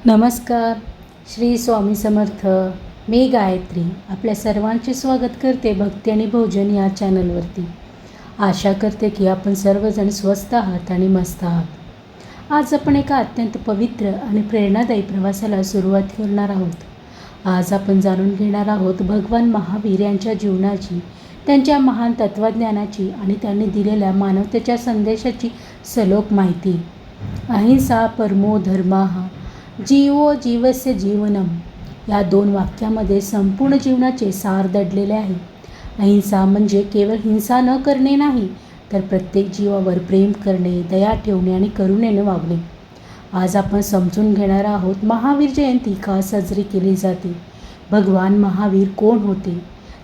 नमस्कार. श्री स्वामी समर्थ. मी गायत्री आपल्या सर्वांचे स्वागत करते भक्ती आणि भोजन या चॅनलवरती. आशा करते की आपण सर्वजण स्वस्त आहात आणि मस्त आहात. आज आपण एका अत्यंत पवित्र आणि प्रेरणादायी प्रवासाला सुरुवात करणार आहोत. आज आपण जाणून घेणार आहोत भगवान महावीर यांच्या जीवनाची, त्यांच्या महान तत्त्वज्ञानाची आणि त्यांनी दिलेल्या मानवतेच्या संदेशाची सलोख माहिती. अहिंसा परमो धर्मः जीवो जीवस्य जीवनम या 2 वाक्यामध्ये संपूर्ण जीवनाचे सार दडलेले आहे. अहिंसा म्हणजे केवळ हिंसा न करणे नाही, तर प्रत्येक जीवावर प्रेम करणे, दया ठेवणे आणि करुणेने वागणे. आज आपण समजून घेणार आहोत महावीर जयंती का साजरी केली जाते, भगवान महावीर कोण होते,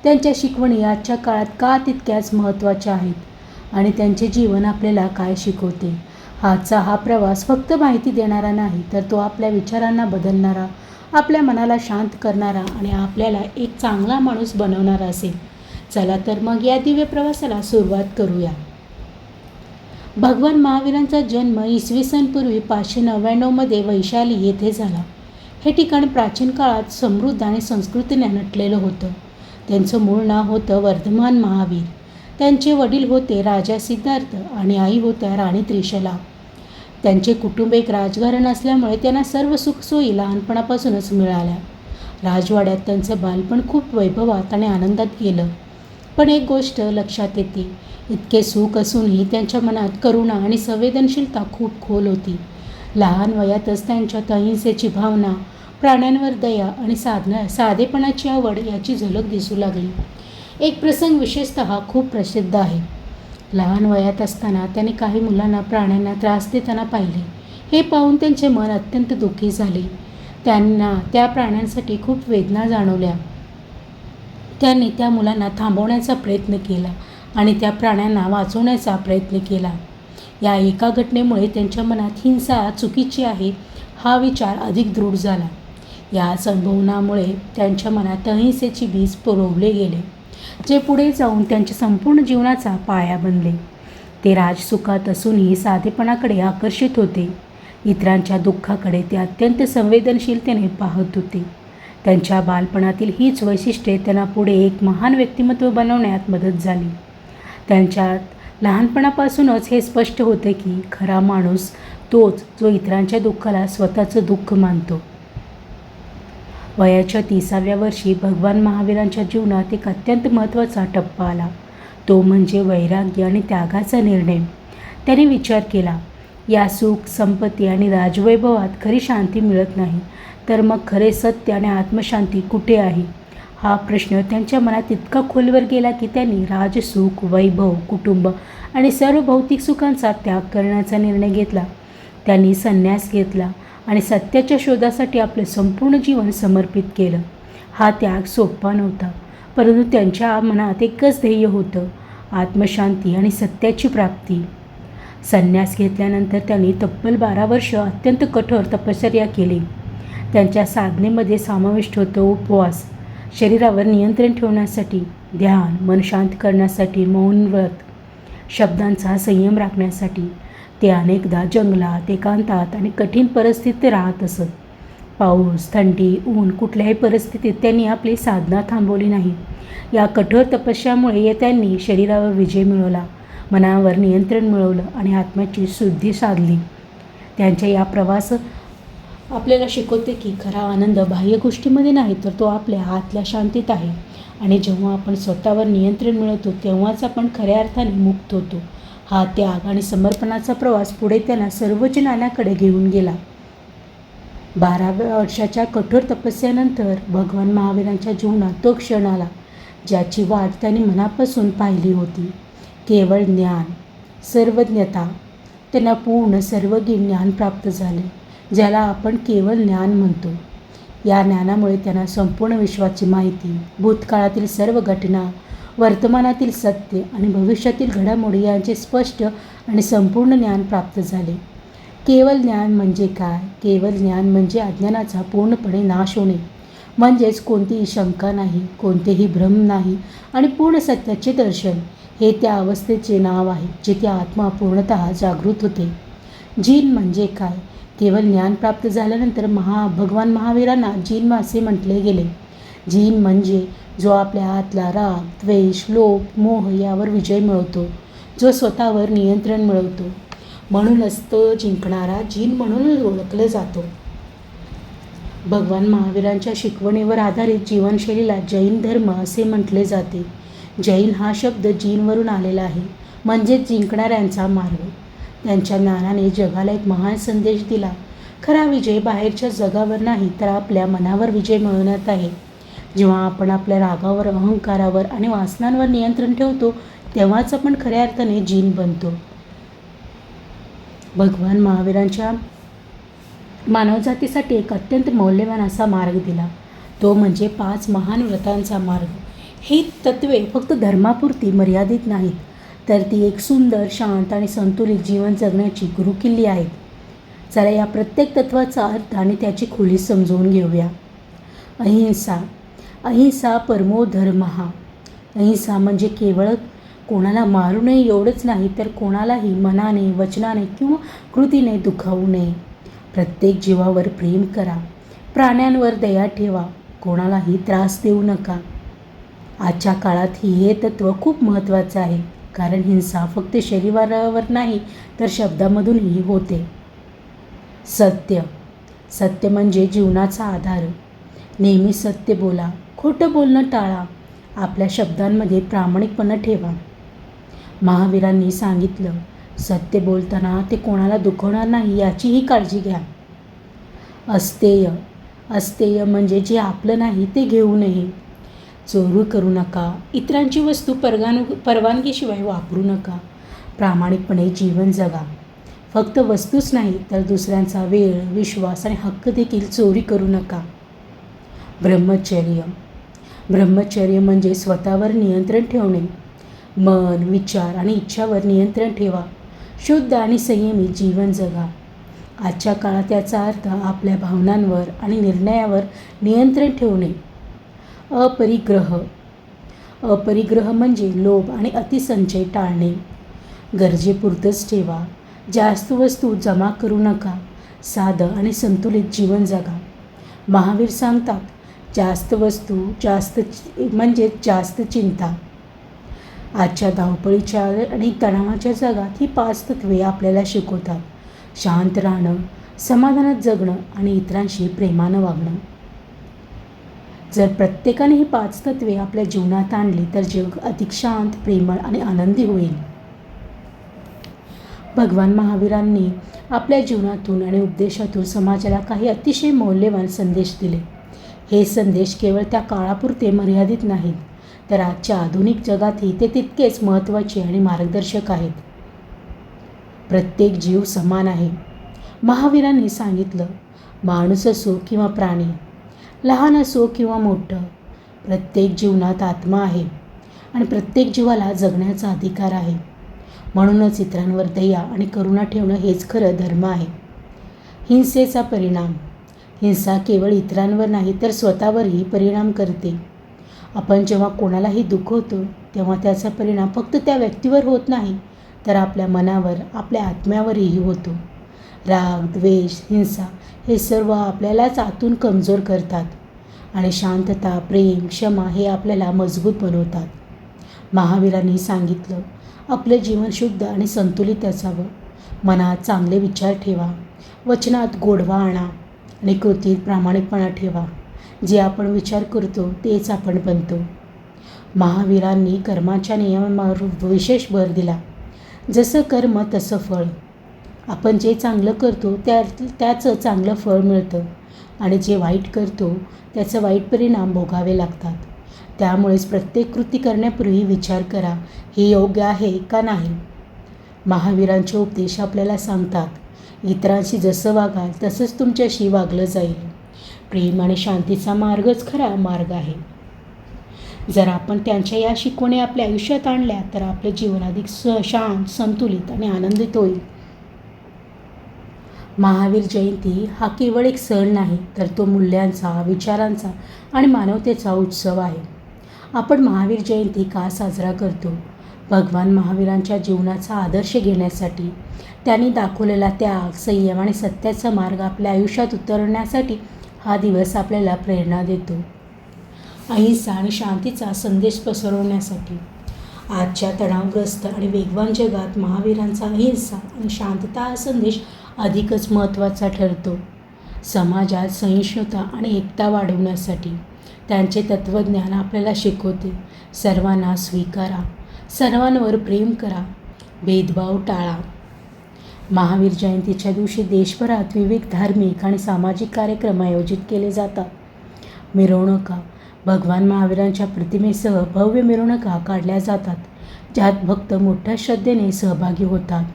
त्यांच्या शिकवणी आजच्या काळात का तितक्याच महत्त्वाच्या आहेत आणि त्यांचे जीवन आपल्याला काय शिकवते. आजचा हा प्रवास फक्त माहिती देणारा नाही, तर तो आपल्या विचारांना बदलणारा, आपल्या मनाला शांत करणारा आणि आपल्याला एक चांगला माणूस बनवणारा असेल. चला तर मग या दिव्य प्रवासाला सुरुवात करूया. भगवान महावीरांचा जन्म इसवी पूर्वी 599 वैशाली येथे झाला. हे ठिकाण प्राचीन काळात समृद्ध आणि संस्कृतीने नटलेलं होतं. त्यांचं मूळ नाव होतं वर्धमान महावीर. त्यांचे वडील होते राजा सिद्धार्थ आणि आई होत्या राणी त्रिशला. त्यांचे कुटुंब एक राजघराणं असल्यामुळे त्यांना सर्व सुखसोयी लहानपणापासूनच मिळाल्या. राजवाड्यात त्यांचं बालपण खूप वैभवात आणि आनंदात गेलं. पण एक गोष्ट लक्षात येते, इतके सुख असूनही त्यांच्या मनात करुणा आणि संवेदनशीलता खूप खोल होती. लहान वयातच त्यांच्यात अहिंसेची भावना, प्राण्यांवर दया आणि साधेपणाची आवड याची झलक दिसू लागली. एक प्रसंग विशेषतः खूप प्रसिद्ध आहे. लहान वयात असताना त्यांनी काही मुलांना प्राण्यांना त्रास देताना पाहिले. हे पाहून त्यांचे मन अत्यंत दुःखी झाले. त्यांना त्या प्राण्यांसाठी खूप वेदना जाणवल्या. त्यांनी त्या मुलांना थांबवण्याचा प्रयत्न केला आणि त्या प्राण्यांना वाचवण्याचा प्रयत्न केला. या एका घटनेमुळे त्यांच्या मनात हिंसा चुकीची आहे हा विचार अधिक दृढ झाला. याच अनुभवामुळे त्यांच्या मनात अहिंसेची बीज रोवले गेले, जे पुढे जाऊन त्यांच्या संपूर्ण जीवनाचा पाया बनले. ते राजसुखात असूनही साधेपणाकडे आकर्षित होते. इतरांच्या दुःखाकडे ते अत्यंत संवेदनशीलतेने पाहत होते. त्यांच्या बालपणातील हीच वैशिष्ट्ये त्यांना पुढे एक महान व्यक्तिमत्व बनवण्यात मदत झाली. त्यांच्यात लहानपणापासूनच हे स्पष्ट होते की खरा माणूस तोच जो इतरांच्या दुःखाला स्वतःचं दुःख मानतो. वयाच्या 30व्या वर्षी भगवान महावीरांच्या जीवनात एक अत्यंत महत्त्वाचा टप्पा आला. तो म्हणजे वैराग्य आणि त्यागाचा निर्णय. त्यांनी विचार केला, या सुख, संपत्ती आणि राजवैभवात खरी शांती मिळत नाही, तर मग खरे सत्य आणि आत्मशांती कुठे आहे? हा प्रश्न त्यांच्या मनात इतका खोलवर गेला की त्यांनी राजसुख, वैभव, कुटुंब आणि सर्व भौतिक सुखांचा त्याग करण्याचा निर्णय घेतला. त्यांनी संन्यास घेतला आणि सत्याच्या शोधासाठी आपले संपूर्ण जीवन समर्पित केलं. हा त्याग सोपा नव्हता, परंतु त्यांच्या मनात एकच ध्येय होतं, आत्मशांती आणि सत्याची प्राप्ती. संन्यास घेतल्यानंतर त्यांनी तब्बल 12 वर्ष अत्यंत कठोर तपश्चर्या केली. त्यांच्या साधनेमध्ये समाविष्ट होतं उपवास, शरीरावर नियंत्रण ठेवण्यासाठी ध्यान, मन शांत करण्यासाठी मौन व्रत, शब्दांचा संयम राखण्यासाठी. ते अनेकदा जंगलात, एकांतात आणि कठीण परिस्थितीत राहत असत. पाऊस, थंडी, ऊन कुठल्याही परिस्थितीत त्यांनी आपली साधना थांबवली नाही. या कठोर तपस्यामुळे त्यांनी शरीरावर विजय मिळवला, मनावर नियंत्रण मिळवलं आणि आत्म्याची शुद्धी साधली. त्यांच्या या प्रवास आपल्याला शिकवते की खरा आनंद बाह्य गोष्टीमध्ये नाही, तर तो आपल्या आतल्या शांतीत आहे. आणि जेव्हा आपण स्वतःवर नियंत्रण मिळवतो तेव्हाच आपण खऱ्या अर्थाने मुक्त होतो. हा त्याग आणि समर्पणाचा प्रवास पुढे त्यांना सर्वोच्च ज्ञानाकडे घेऊन गेला. 12व्या वर्षाच्या कठोर तपस्येनंतर भगवान महावीरांच्या जीवनात तो क्षण आला, ज्याची वाट त्यांनी मनापासून पाहिली होती. केवळ ज्ञान, सर्वज्ञता. त्यांना पूर्ण सर्वज्ञ ज्ञान प्राप्त झाले, ज्याला आपण केवळ ज्ञान म्हणतो. या ज्ञानामुळे त्यांना संपूर्ण विश्वाची माहिती, भूतकाळातील सर्व घटना, वर्तमानातील सत्य आणि भविष्यातील घडामोडी यांचे स्पष्ट आणि संपूर्ण ज्ञान प्राप्त झाले. केवळ ज्ञान म्हणजे काय? केवळ ज्ञान म्हणजे अज्ञानाचा पूर्णपणे नाश होणे, म्हणजेच कोणतीही शंका नाही, कोणतेही भ्रम नाही आणि पूर्ण सत्याचे दर्शन. हे त्या अवस्थेचे नाव आहे जिथे आत्मा पूर्णतः जागृत होते. जीन म्हणजे काय? केवळ ज्ञान प्राप्त झाल्यानंतर भगवान महावीरांना जिन असे म्हटले गेले. जिन म्हणजे जो आपल्या आतला राग, द्वेष, लोभ, मोह यावर विजय मिळवतो, जो स्वतःवर नियंत्रण मिळवतो. म्हणूनच तो जिंकणारा जिन म्हणून ओळखला जातो. भगवान महावीरांच्या शिकवणीवर आधारित जीवनशैलीला जैन धर्म असे म्हटले जाते. जैन हा शब्द जिनवरून आलेला आहे, म्हणजेच जिंकणाऱ्यांचा मार्ग. त्यांच्या ज्ञानाने जगाला एक महान संदेश दिला. खरा विजय बाहेरच्या जगावर नाही, तर आपल्या मनावर विजय मिळवण्यात आहे. जेव्हा आपण आपल्या रागावर, अहंकारावर आणि वासनांवर नियंत्रण ठेवतो, तेव्हाच आपण खऱ्या अर्थाने जिन बनतो. भगवान महावीरांच्या मानवजातीसाठी एक अत्यंत मौल्यवान असा मार्ग दिला, तो म्हणजे 5 महान व्रतांचा मार्ग. ही तत्त्वे फक्त धर्मापुरती मर्यादित नाहीत, तर ती एक सुंदर, शांत आणि संतुलित जीवन जगण्याची गुरुकिल्ली आहेत. चला या प्रत्येक तत्त्वाचा अर्थ आणि त्याची खोली समजून घेऊया. अहिंसा. अहिंसा परमो धर्मः. अहिंसा म्हणजे केवळ कोणाला मारू नये एवढंच नाही, तर कोणालाही मनाने, वचनाने किंवा कृतीने दुखावू नये. प्रत्येक जीवावर प्रेम करा, प्राण्यांवर दया ठेवा, कोणालाही त्रास देऊ नका. आजच्या काळात हे तत्त्व खूप महत्त्वाचं आहे, कारण हिंसा फक्त शरीरावर नाही, तर शब्दामधूनही होते. सत्य. सत्य म्हणजे जीवनाचा आधार. नेहमी सत्य बोला, खोटं बोलणं टाळा, आपल्या शब्दांमध्ये प्रामाणिकपणा ठेवा. महावीरांनी सांगितलं, सत्य बोलताना ते कोणाला दुखवणार नाही याचीही काळजी घ्या. अस्तेय. अस्तेय म्हणजे जे आपलं नाही ते घेऊ नये. चोरी करू नका, इतरांची वस्तू परवानगीशिवाय वापरू नका. प्रामाणिकपणे जीवन जगा. फक्त वस्तूच नाही, तर दुसऱ्यांचा वेळ, विश्वास आणि हक्क देखील चोरी करू नका. ब्रह्मचर्य. ब्रह्मचर्य म्हणजे स्वतःवर नियंत्रण ठेवणे. मन, विचार आणि इच्छावर नियंत्रण ठेवा. शुद्ध आणि संयमी जीवन जगा. आजच्या काळात याचा अर्थ आपल्या भावनांवर आणि निर्णयावर नियंत्रण ठेवणे. अपरिग्रह. अपरिग्रह म्हणजे लोभ आणि अतिसंचय टाळणे. गरजेपुरतंच ठेवा. जास्त वस्तू जमा करू नका. साधं आणि संतुलित जीवन जगा. महावीर सांगतात, जास्त वस्तू जास्त चिंता. आजच्या धावपळीच्या आणि तणावाच्या जगात ही 5 तत्त्वे आपल्याला शिकवतात. शांत राहणं, समाधानात जगणं आणि इतरांशी प्रेमानं वागणं. जर प्रत्येकाने ही 5 तत्त्वे आपल्या जीवनात आणली, तर जग अधिक शांत, प्रेमळ आणि आनंदी होईल. भगवान महावीरांनी आपल्या जीवनातून आणि उपदेशातून समाजाला काही अतिशय मौल्यवान संदेश दिले. हे संदेश केवळ त्या काळापुरते मर्यादित नाहीत, तर आजच्या आधुनिक जगातही ते तितकेच महत्त्वाचे आणि मार्गदर्शक आहेत. प्रत्येक जीव समान आहे. महावीरांनी सांगितलं, माणूस असो किंवा प्राणी, लहान असो किंवा मोठं, प्रत्येक जीवनात आत्मा आहे आणि प्रत्येक जीवाला जगण्याचा अधिकार आहे. म्हणूनच इतरांवर दया आणि करुणा ठेवणं हेच खरं धर्म आहे. हिंसेचा परिणाम. हिंसा केवळ इतरांवर नाही, तर स्वतःवरही परिणाम करते. आपण जेव्हा कोणालाही दुखवतो, तेव्हा त्याचा परिणाम फक्त त्या व्यक्तीवर होत नाही, तर आपल्या मनावर, आपल्या आत्म्यावरही होतो. राग, द्वेष, हिंसा हे सर्व आपल्यालाच आतून कमजोर करतात आणि शांतता, प्रेम, क्षमा हे आपल्याला मजबूत बनवतात. महावीरांनी सांगितलं, आपलं जीवन शुद्ध आणि संतुलित असावं. मनात चांगले विचार ठेवा, वचनात गोडवा आणा आणि कृतीत प्रामाणिकपणा ठेवा. जे आपण विचार करतो तेच आपण बनतो. महावीरांनी कर्माच्या नियमांवर विशेष भर दिला. जसं कर्म तसं फळ. आपण जे चांगलं करतो त्याचं चांगलं फळ मिळतं आणि जे वाईट करतो त्याचं वाईट परिणाम भोगावे लागतात. त्यामुळेच प्रत्येक कृती करण्यापूर्वी विचार करा, हे योग्य आहे का नाही. महावीरांचे उपदेश आपल्याला सांगतात, इतरांशी जसं वागाल तसंच तुमच्याशी वागलं जाईल. प्रेम आणि शांतीचा मार्गच खरा मार्ग आहे. जर आपण त्यांच्या या शिकवणी आपल्या आयुष्यात आणल्या, तर आपले जीवन अधिक शांत, संतुलित आणि आनंदित होईल. महावीर जयंती हा केवळ एक सण नाही, तर तो मूल्यांचा, विचारांचा आणि मानवतेचा उत्सव आहे. आपण महावीर जयंती का साजरा करतो? भगवान महावीरांच्या जीवनाचा आदर्श घेण्यासाठी त्यांनी दाखवलेला त्याग, संयम आणि सत्याचा मार्ग आपल्या आयुष्यात उतरवण्यासाठी हा दिवस आपल्याला प्रेरणा देतो. अहिंसा आणि शांतीचा संदेश पसरवण्यासाठी आजच्या तणावग्रस्त आणि वेगवान जगात महावीरांचा अहिंसा आणि शांतता हा संदेश अधिकच महत्त्वाचा ठरतो. समाजात सहिष्णुता आणि एकता वाढवण्यासाठी त्यांचे तत्त्वज्ञान आपल्याला शिकवते. सर्वांना स्वीकारा, सर्वांवर प्रेम करा, भेदभाव टाळा. महावीर जयंतीच्या दिवशी देशभरात विविध धार्मिक आणि सामाजिक कार्यक्रम आयोजित केले जातात. मिरवणुका, भगवान महावीरांच्या प्रतिमेसह भव्य मिरवणुका काढल्या जातात, ज्यात भक्त मोठ्या श्रद्धेने सहभागी होतात.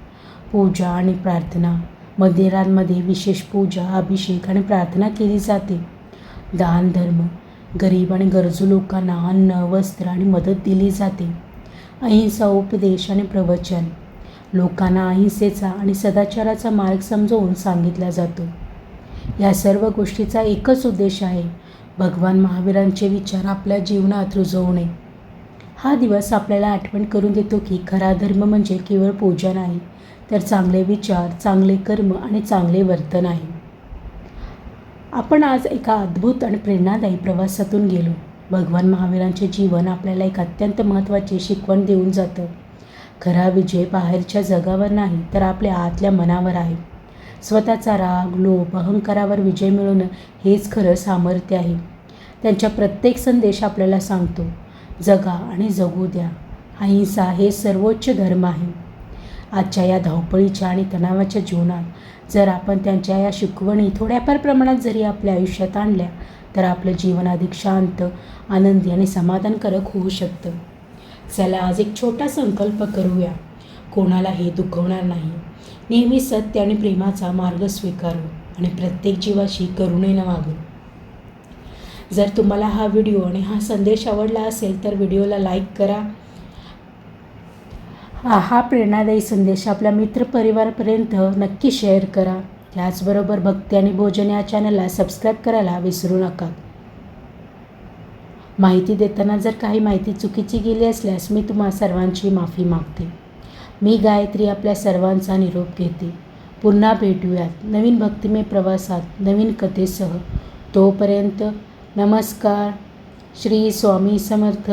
पूजा आणि प्रार्थना, मंदिरांमध्ये विशेष पूजा, अभिषेक आणि प्रार्थना केली जाते. दान धर्म, गरीब आणि गरजू लोकांना अन्न, वस्त्र आणि मदत दिली जाते. अहिंसा उपदेश आणि प्रवचन, लोकांना अहिंसेचा आणि सदाचाराचा मार्ग समजावून सांगितला जातो. या सर्व गोष्टीचा एकच उद्देश आहे, भगवान महावीरांचे विचार आपल्या जीवनात रुजवणे. हा दिवस आपल्याला आठवण करून देतो की खरा धर्म म्हणजे केवळ पूजा नाही, तर चांगले विचार, चांगले कर्म आणि चांगले वर्तन आहे. आपण आज एका अद्भुत आणि प्रेरणादायी प्रवासातून गेलो. भगवान महावीरांचे जीवन आपल्याला एक अत्यंत महत्त्वाची शिकवण देऊन जातं. खरा विजय बाहेरच्या जगावर नाही, तर आपल्या आतल्या मनावर आहे. स्वतःचा राग, लोभ, अहंकारावर विजय मिळवणं हेच खरं सामर्थ्य आहे. त्यांच्या प्रत्येक संदेश आपल्याला सांगतो, जगा आणि जगू द्या. अहिंसा हे सर्वोच्च धर्म आहे. आजच्या या धावपळीच्या आणि तणावाच्या जीवनात जर आपण त्यांच्या या शिकवणी थोड्याफार प्रमाणात जरी आपल्या आयुष्यात आणल्या, तर आपलं जीवन अधिक शांत, आनंदी आणि समाधानकारक होऊ शकतं. चला आज एक छोटा संकल्प करूया. कोणालाही दुखवणार नाही, नेहमी सत्य आणि प्रेमाचा मार्ग स्वीकारू आणि प्रत्येक जीवाशी करुणेनं वागू. जर तुम्हाला हा व्हिडिओ आणि हा संदेश आवडला असेल तर व्हिडिओला लाईक करा. हा प्रेरणादायी संदेश आपल्या मित्रपरिवारापर्यंत नक्की शेअर करा. त्याचबरोबर भक्ती आणि भोजन या चॅनलला सबस्क्राईब करायला विसरू नका. माहिती देताना जर काही माहिती चुकीची गेली असल्यास मी तुम्हा सर्वांची माफी मागते. मी गायत्री आपल्या सर्वांचा निरोप घेते. पुन्हा भेटूयात नवीन भक्तिमय प्रवासात, नवीन कथेसह. तोपर्यंत नमस्कार. श्री स्वामी समर्थ.